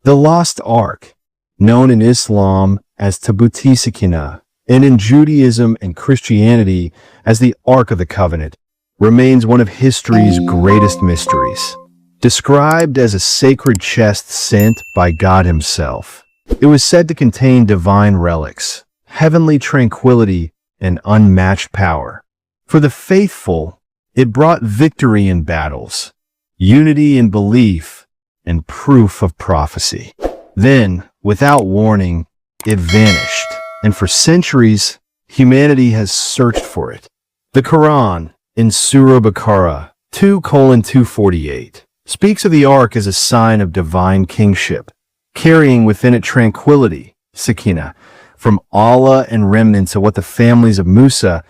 The Lost Ark, known in Islam as Taboot-e-Sakina, and in Judaism and Christianity as the Ark of the Covenant, remains one of history's greatest mysteries. Described as a sacred chest sent by God himself, it was said to contain divine relics, heavenly tranquility, and unmatched power. For the faithful, it brought victory in battles, unity in belief, and proof of prophecy. Then, without warning, it vanished, and for centuries, humanity has searched for it. The Qur'an, in Surah Baqarah 2:248, speaks of the Ark as a sign of divine kingship, carrying within it tranquility, Sakina, from Allah and remnants of what the families of Musa,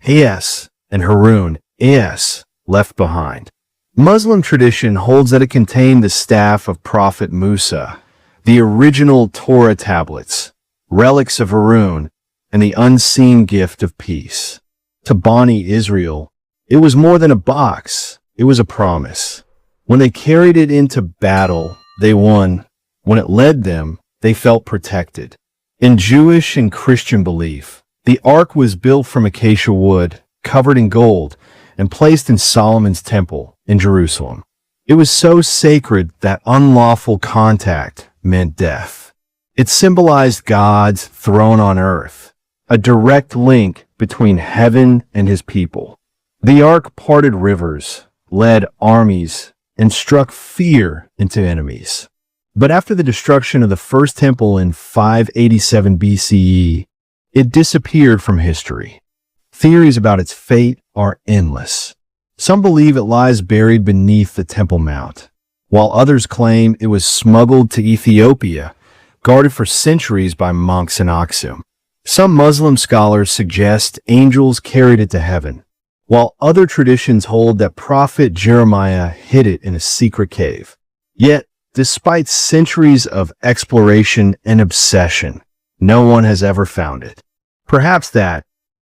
AS, and Harun, AS, left behind. Muslim tradition holds that it contained the staff of Prophet Musa, the original Torah tablets, relics of Harun, and the unseen gift of peace. To Bani Israel, it was more than a box, it was a promise. When they carried it into battle, they won. When it led them, they felt protected. In Jewish and Christian belief, the Ark was built from acacia wood, covered in gold, and placed in Solomon's temple in Jerusalem. It was so sacred that unlawful contact meant death. It symbolized God's throne on earth, a direct link between heaven and his people. The Ark parted rivers, led armies, and struck fear into enemies. But after the destruction of the first temple in 587 BCE, it disappeared from history. Theories about its fate are endless. Some believe it lies buried beneath the Temple Mount, while others claim it was smuggled to Ethiopia, guarded for centuries by monks in Aksum. Some Muslim scholars suggest angels carried it to heaven, while other traditions hold that Prophet Jeremiah hid it in a secret cave. Yet, despite centuries of exploration and obsession, no one has ever found it. Perhaps that,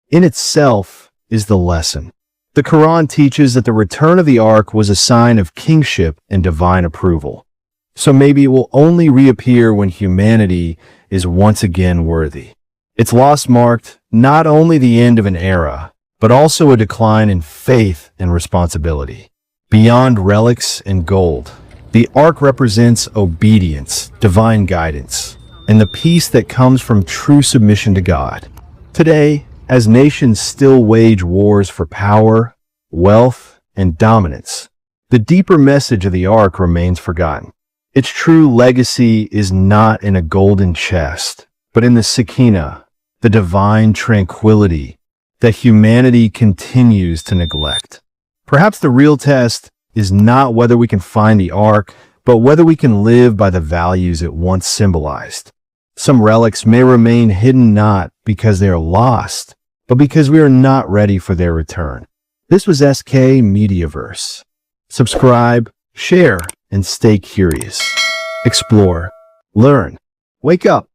in itself, is the lesson. The Quran teaches that the return of the Ark was a sign of kingship and divine approval. So maybe it will only reappear when humanity is once again worthy. Its loss marked not only the end of an era, but also a decline in faith and responsibility. Beyond relics and gold, the Ark represents obedience, divine guidance, and the peace that comes from true submission to God. Today, as nations still wage wars for power, wealth, and dominance, the deeper message of the Ark remains forgotten. Its true legacy is not in a golden chest, but in the Sakina, the divine tranquility that humanity continues to neglect. Perhaps the real test is not whether we can find the Ark, but whether we can live by the values it once symbolized. Some relics may remain hidden not because they are lost, but because we are not ready for their return. This was SK MediaVerse. Subscribe, share, and stay curious. Explore, learn, wake up.